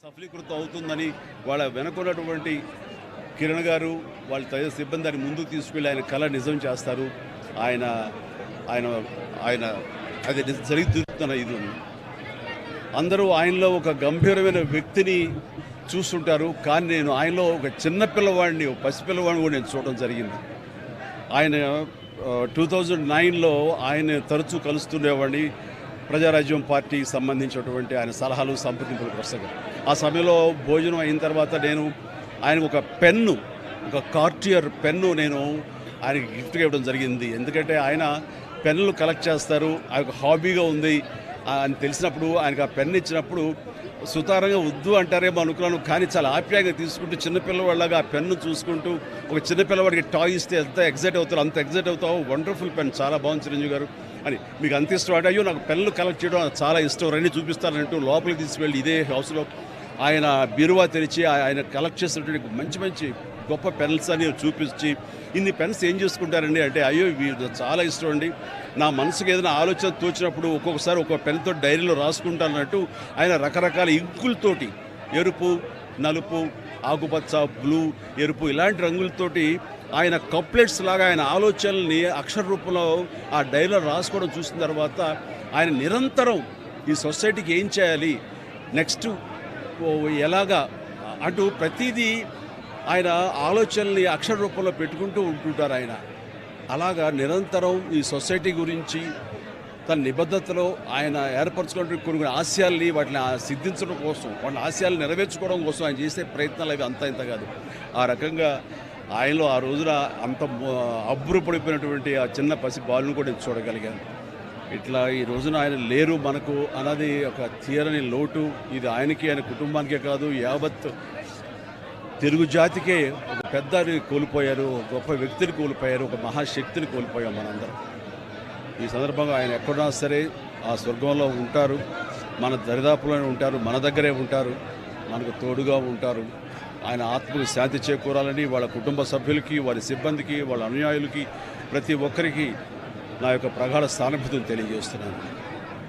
సఫలీకృతం అవుతుందని వాళ్ళ వెనకున్నటువంటి కిరణ్ గారు వాళ్ళ తదితర సిబ్బందిని ముందుకు తీసుకెళ్ళి ఆయన కళ నిజం చేస్తారు. ఆయన ఆయన ఆయన అది జరుగుతున్న ఇది అందరూ ఆయనలో ఒక గంభీరమైన వ్యక్తిని చూస్తుంటారు. కానీ నేను ఆయనలో ఒక చిన్న పిల్లవాడిని, ఒక పసిపిల్లవాడిని కూడా నేను చూడడం జరిగింది. ఆయన 2009లో ఆయన తరచూ కలుస్తుండేవాడిని. ప్రజారాజ్యం పార్టీకి సంబంధించినటువంటి ఆయన సలహాలు సంప్రదింపుల కోసంగా. ఆ సమయంలో భోజనం అయిన తర్వాత నేను ఆయనకు ఒక పెన్ను, ఒక కార్టియర్ పెన్ను నేను ఆయనకి గిఫ్ట్గా ఇవ్వడం జరిగింది. ఎందుకంటే ఆయన పెన్నులు కలెక్ట్ చేస్తారు, ఆయనకు హాబీగా ఉంది అని తెలిసినప్పుడు ఆయనకు ఆ పెన్ను ఇచ్చినప్పుడు సుతారంగా వద్దు అంటారేమో అనుకున్నాను. కానీ చాలా ఆప్యాయంగా తీసుకుంటూ చిన్నపిల్లవాళ్ళగా ఆ పెన్ను చూసుకుంటూ ఒక చిన్నపిల్లవాడికి టాయ్ ఇస్తే ఎంత ఎగ్జైట్ అవుతారు, అంత ఎగ్జైట్ అవుతావు. వండర్ఫుల్ పెన్, చాలా బాగుంది చిరంజీవి గారు అని. మీకు అంత ఇష్టం అంటే, అయ్యో నాకు పెన్నులు కలెక్ట్ చేయడం చాలా ఇష్టం, రండి చూపిస్తానంటూ లోపలికి తీసుకువెళ్ళి ఇదే హౌస్లో ఆయన బీరువా తెరిచి ఆయన కలెక్ట్ చేసినటువంటి మంచి మంచి గొప్ప పెన్స్ అని చూపించి, ఇన్ని పెన్స్ ఏం చేసుకుంటారండి అంటే, అయ్యో ఇవి చాలా ఇష్టం అండి, నా మనసుకు ఏదైనా ఆలోచన తోచినప్పుడు ఒక్కొక్కసారి ఒక్కొక్క పెన్తో డైరీలో రాసుకుంటానన్నట్టు ఆయన రకరకాల ఇంకులతోటి, ఎరుపు, నలుపు, ఆకుపచ్చ, బ్లూ, ఎరుపు ఇలాంటి రంగులతోటి ఆయన కప్లెట్స్ లాగా ఆయన ఆలోచనల్ని అక్షర రూపంలో ఆ డైరీలో రాసుకోవడం చూసిన తర్వాత ఆయన నిరంతరం ఈ సొసైటీకి ఏం చేయాలి, నెక్స్ట్ ఎలాగా అటు ప్రతిదీ ఆయన ఆలోచనల్ని అక్షర రూపంలో పెట్టుకుంటూ ఉంటుంటారు. ఆయన అలాగా నిరంతరం ఈ సొసైటీ గురించి తన నిబద్ధతలో ఆయన ఏర్పరచుకున్న కొన్ని ఆశయాల్ని వాటిని సిద్ధించడం కోసం, వాళ్ళ ఆశయాలు నెరవేర్చుకోవడం కోసం ఆయన చేసే ప్రయత్నాలు అవి అంత ఇంత కాదు. ఆ రకంగా ఆయనలో ఆ రోజున అంత అబ్బురపడిపోయినటువంటి ఆ చిన్న పసి బాలును కూడా నేను చూడగలిగాను. ఇట్లా ఈ రోజున ఆయన లేరు మనకు అన్నది ఒక తీరని లోటు. ఇది ఆయనకి, ఆయన కుటుంబానికే కాదు, యావత్ తెలుగు జాతికే ఒక పెద్దని కోల్పోయారు, ఒక గొప్ప వ్యక్తిని కోల్పోయారు, ఒక మహాశక్తిని కోల్పోయాం మనందరం. ఈ సందర్భంగా ఆయన ఎక్కడున్నా సరే ఆ స్వర్గంలో ఉంటారు, మన దరిదాపులోనే ఉంటారు, మన దగ్గరే ఉంటారు, మనకు తోడుగా ఉంటారు. ఆయన ఆత్మకు శాంతి చేకూరాలని వాళ్ళ కుటుంబ సభ్యులకి, వారి సిబ్బందికి, వాళ్ళ అనుయాయులకి, ప్రతి ఒక్కరికి నా యొక్క ప్రగాఢ సానుభూతిని తెలియజేస్తున్నాను.